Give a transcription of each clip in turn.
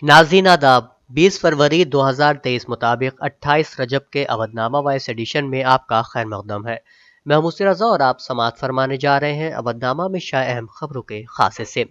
ناظرین آداب 20 فروری 2023 مطابق 28 رجب کے اودھ نامہ وائس ایڈیشن میں آپ کا خیر مقدم ہے۔ میں مصر رضا اور آپ سماعت فرمانے جا رہے ہیں اودھ نامہ میں شائع اہم خبروں کے خاصے سے۔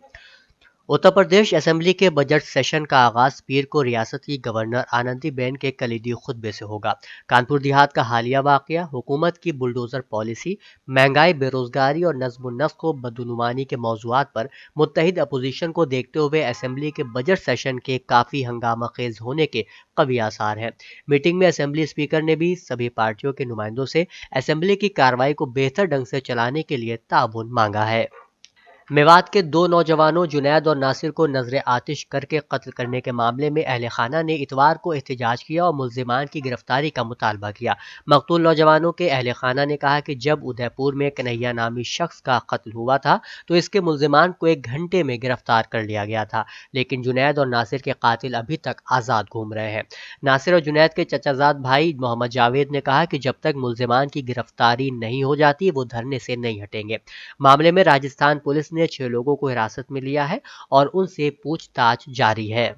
اتر پردیش اسمبلی کے بجٹ سیشن کا آغاز پیر کو ریاست کی گورنر آنندی بین کے کلیدی خطبے سے ہوگا۔ کانپور دیہات کا حالیہ واقعہ، حکومت کی بلڈوزر پالیسی، مہنگائی، بے روزگاری اور نظم و نسق و بدعنوانی کے موضوعات پر متحد اپوزیشن کو دیکھتے ہوئے اسمبلی کے بجٹ سیشن کے کافی ہنگامہ خیز ہونے کے قوی آثار ہیں۔ میٹنگ میں اسمبلی اسپیکر نے بھی سبھی پارٹیوں کے نمائندوں سے اسمبلی کی کارروائی کو بہتر ڈھنگ سے چلانے کے لیے تعاون مانگا ہے۔ میوات کے دو نوجوانوں جنید اور ناصر کو نظر آتش کر کے قتل کرنے کے معاملے میں اہل خانہ نے اتوار کو احتجاج کیا اور ملزمان کی گرفتاری کا مطالبہ کیا۔ مقتول نوجوانوں کے اہل خانہ نے کہا کہ جب ادے پور میں کنہیا نامی شخص کا قتل ہوا تھا تو اس کے ملزمان کو 1 گھنٹے میں گرفتار کر لیا گیا تھا، لیکن جنید اور ناصر کے قاتل ابھی تک آزاد گھوم رہے ہیں۔ ناصر اور جنید کے چچا زاد بھائی محمد جاوید نے کہا کہ جب تک ملزمان کی گرفتاری نہیں ہو جاتی وہ دھرنے سے نہیں ہٹیں گے۔ معاملے میں راجستھان پولیس نے 6 لوگوں کو حراست میں لیا ہے اور ان سے پوچھ تاچھ جاری ہے۔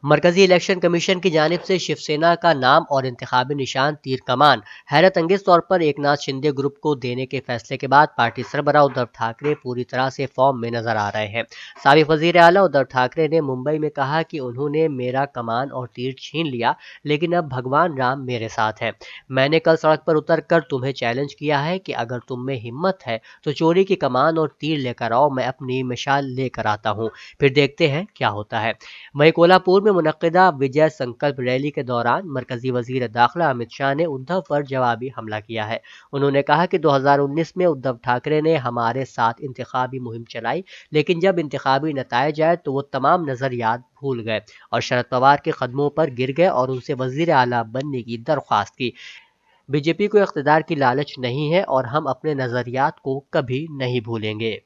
مرکزی الیکشن کمیشن کی جانب سے شیو سینا کا نام اور انتخابی نشان تیر کمان حیرت انگیز طور پر ایکناتھ شندے گروپ کو دینے کے فیصلے کے بعد پارٹی سربراہ ادھو ٹھاکرے پوری طرح سے فارم میں نظر آ رہے ہیں۔ سابق وزیر اعلیٰ ادھو ٹھاکرے نے ممبئی میں کہا کہ انہوں نے میرا کمان اور تیر چھین لیا، لیکن اب بھگوان رام میرے ساتھ ہیں۔ میں نے کل سڑک پر اتر کر تمہیں چیلنج کیا ہے کہ اگر تم میں ہمت ہے تو چوری کی کمان اور تیر لے کر آؤ، میں اپنی مشال لے کر آتا ہوں، پھر دیکھتے ہیں کیا ہوتا ہے۔ وہیں کولہاپور میں منعقدہ وجے سنکلپ ریلی کے دوران مرکزی وزیر داخلہ امت شاہ نے ادھو پر جوابی حملہ کیا ہے۔ انہوں نے کہا کہ 2019 میں ادھو ٹھاکرے نے ہمارے ساتھ انتخابی مہم چلائی، لیکن جب انتخابی نتائج آئے تو وہ تمام نظریات بھول گئے اور شرد پوار کے قدموں پر گر گئے اور ان سے وزیر اعلیٰ بننے کی درخواست کی۔ بی جے پی کو اقتدار کی لالچ نہیں ہے اور ہم اپنے نظریات کو کبھی نہیں بھولیں گے۔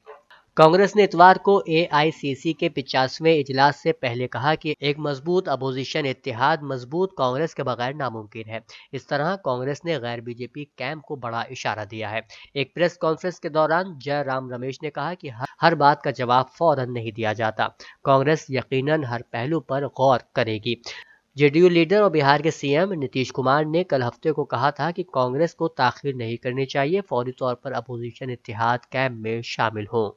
کانگریس نے اتوار کو اے آئی سی سی کے 50ویں اجلاس سے پہلے کہا کہ ایک مضبوط اپوزیشن اتحاد مضبوط کانگریس کے بغیر ناممکن ہے۔ اس طرح کانگریس نے غیر بی جے پی کیمپ کو بڑا اشارہ دیا ہے۔ ایک پریس کانفرنس کے دوران جے رام رمیش نے کہا کہ ہر بات کا جواب فوراً نہیں دیا جاتا، کانگریس یقیناً ہر پہلو پر غور کرے گی۔ جے ڈی یو لیڈر اور بہار کے سی ایم نتیش کمار نے کل ہفتے کو کہا تھا کہ کانگریس کو تاخیر نہیں کرنی چاہیے، فوری طور پر اپوزیشن اتحاد کیمپ میں شامل ہوں۔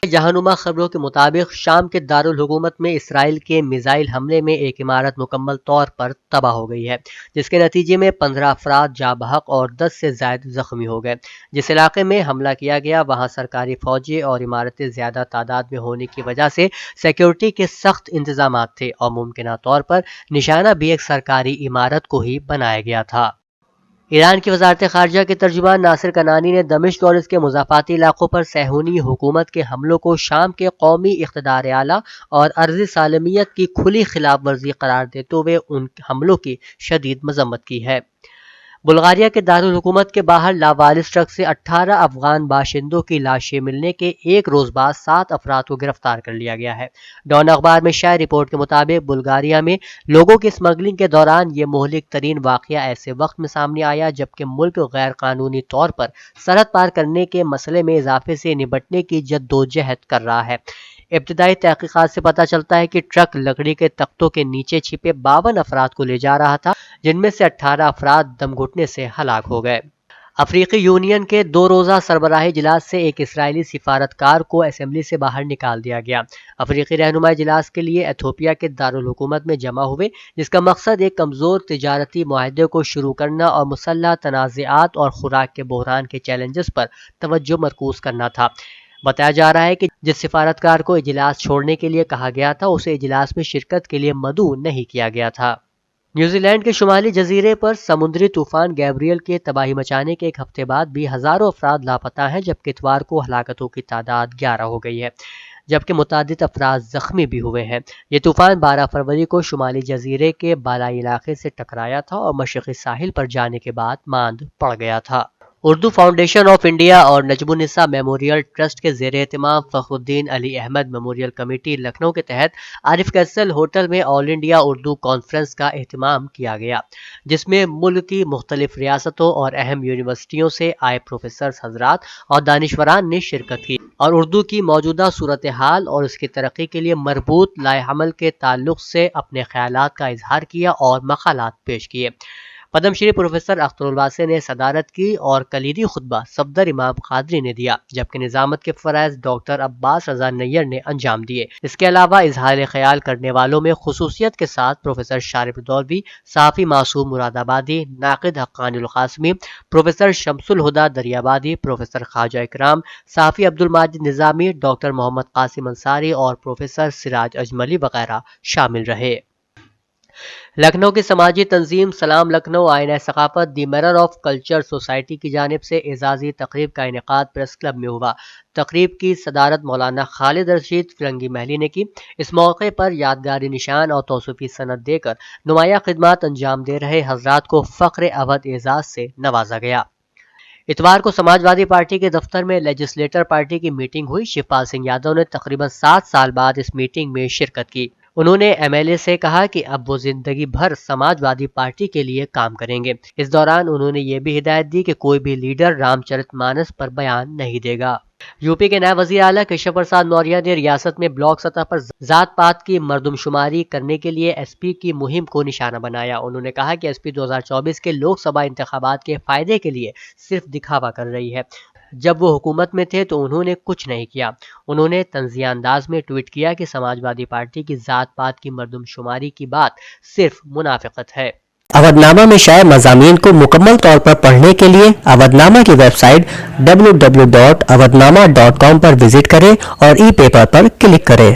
جہانما خبروں کے مطابق شام کے دارالحکومت میں اسرائیل کے میزائل حملے میں ایک عمارت مکمل طور پر تباہ ہو گئی ہے، جس کے نتیجے میں 15 افراد جاں بحق اور 10 سے زائد زخمی ہو گئے۔ جس علاقے میں حملہ کیا گیا وہاں سرکاری فوجی اور عمارتیں زیادہ تعداد میں ہونے کی وجہ سے سیکیورٹی کے سخت انتظامات تھے اور ممکنہ طور پر نشانہ بھی ایک سرکاری عمارت کو ہی بنایا گیا تھا۔ ایران کی وزارت خارجہ کے ترجمان ناصر کنانی نے دمشق اور اس کے مضافاتی علاقوں پر صہیونی حکومت کے حملوں کو شام کے قومی اقتدار اعلیٰ اور ارضی سالمیت کی کھلی خلاف ورزی قرار دیتے ہوئے ان حملوں کی شدید مذمت کی ہے۔ بلغاریہ کے دارالحکومت کے باہر لاوارث ٹرک سے 18 افغان باشندوں کی لاشیں ملنے کے ایک روز بعد 7 افراد کو گرفتار کر لیا گیا ہے۔ ڈان اخبار میں شائع رپورٹ کے مطابق بلغاریہ میں لوگوں کی اسمگلنگ کے دوران یہ مہلک ترین واقعہ ایسے وقت میں سامنے آیا جبکہ ملک غیر قانونی طور پر سرحد پار کرنے کے مسئلے میں اضافے سے نمٹنے کی جدوجہد کر رہا ہے۔ ابتدائی تحقیقات سے پتہ چلتا ہے کہ ٹرک لکڑی کے تختوں کے نیچے چھپے 52 افراد کو لے جا رہا تھا، جن میں سے 18 افراد دم گھٹنے سے ہلاک ہو گئے۔ افریقی یونین کے 2 روزہ سربراہی اجلاس سے ایک اسرائیلی سفارتکار کو اسمبلی سے باہر نکال دیا گیا۔ افریقی رہنما اجلاس کے لیے ایتھوپیا کے دارالحکومت میں جمع ہوئے، جس کا مقصد ایک کمزور تجارتی معاہدے کو شروع کرنا اور مسلح تنازعات اور خوراک کے بحران کے چیلنجز پر توجہ مرکوز کرنا تھا۔ بتایا جا رہا ہے کہ جس سفارتکار کو اجلاس چھوڑنے کے لیے کہا گیا تھا اسے اجلاس میں شرکت کے لیے مدعو نہیں کیا گیا تھا۔ نیوزی لینڈ کے شمالی جزیرے پر سمندری طوفان گیبریل کے تباہی مچانے کے ایک ہفتے بعد بھی ہزاروں افراد لاپتہ ہیں، جبکہ اتوار کو ہلاکتوں کی تعداد 11 ہو گئی ہے، جبکہ متعدد افراد زخمی بھی ہوئے ہیں۔ یہ طوفان 12 فروری کو شمالی جزیرے کے بالائی علاقے سے ٹکرایا تھا اور مشرقی ساحل پر جانے کے بعد ماند پڑ گیا تھا۔ اردو فاؤنڈیشن آف انڈیا اور نجم النساء میموریل ٹرسٹ کے زیر اہتمام فخرالدین علی احمد میموریل کمیٹی لکھنؤ کے تحت عارف کیسل ہوٹل میں آل انڈیا اردو کانفرنس کا اہتمام کیا گیا، جس میں ملک کی مختلف ریاستوں اور اہم یونیورسٹیوں سے آئے پروفیسرز حضرات اور دانشوران نے شرکت کی اور اردو کی موجودہ صورتحال اور اس کی ترقی کے لیے مربوط لائحہ عمل کے تعلق سے اپنے خیالات کا اظہار کیا اور مقالات پیش کیے۔ پدم شری پروفیسر اختر الواسع نے صدارت کی اور کلیدی خطبہ صفدر امام قادری نے دیا، جبکہ نظامت کے فرائض ڈاکٹر عباس رضا نیر نے انجام دیے۔ اس کے علاوہ اظہار خیال کرنے والوں میں خصوصیت کے ساتھ پروفیسر شارف دولوی، صحافی معصوم مراد آبادی، ناقد حقانی القاسمی، پروفیسر شمس الہدیٰ دریابادی، پروفیسر خواجہ اکرام، صحافی عبد الماجد نظامی، ڈاکٹر محمد قاسم انصاری اور پروفیسر سراج اجملی وغیرہ شامل رہے۔ لکھنؤ کی سماجی تنظیم سلام لکھنؤ آئینہ ثقافت دی میرر آف کلچر سوسائٹی کی جانب سے اعزازی تقریب کا انعقاد پریس کلب میں ہوا۔ تقریب کی صدارت مولانا خالد رشید فرنگی محلی نے کی۔ اس موقع پر یادگاری نشان اور توصیفی سند دے کر نمایاں خدمات انجام دے رہے حضرات کو فخر اودھ اعزاز سے نوازا گیا۔ اتوار کو سماجوادی پارٹی کے دفتر میں لیجسلیٹر پارٹی کی میٹنگ ہوئی۔ شیوپال سنگھ یادو نے تقریباً 7 سال بعد اس میٹنگ میں شرکت کی۔ انہوں نے ایم ایل اے سے کہا کہ اب وہ زندگی بھر سماجوادی پارٹی کے لیے کام کریں گے۔ اس دوران انہوں نے یہ بھی ہدایت دی کہ کوئی بھی لیڈر رام چرت مانس پر بیان نہیں دے گا۔ یو پی کے نائب وزیر اعلیٰ کیشو پرساد موریہ نے ریاست میں بلاک سطح پر ذات پات کی مردم شماری کرنے کے لیے ایس پی کی مہم کو نشانہ بنایا۔ انہوں نے کہا کہ ایس پی 2024 کے لوک سبھا انتخابات کے فائدے کے لیے صرف دکھاوا کر رہی ہے۔ جب وہ حکومت میں تھے تو انہوں نے کچھ نہیں کیا۔ انہوں نے طنزیہ انداز میں ٹویٹ کیا کہ سماجوادی پارٹی کی ذات پات کی مردم شماری کی بات صرف منافقت ہے۔ اودھ نامہ میں شائع مضامین کو مکمل طور پر پڑھنے کے لیے اودھ نامہ کی ویب سائٹ www.awadhnama.com پر وزٹ کریں اور ای پیپر پر کلک کریں۔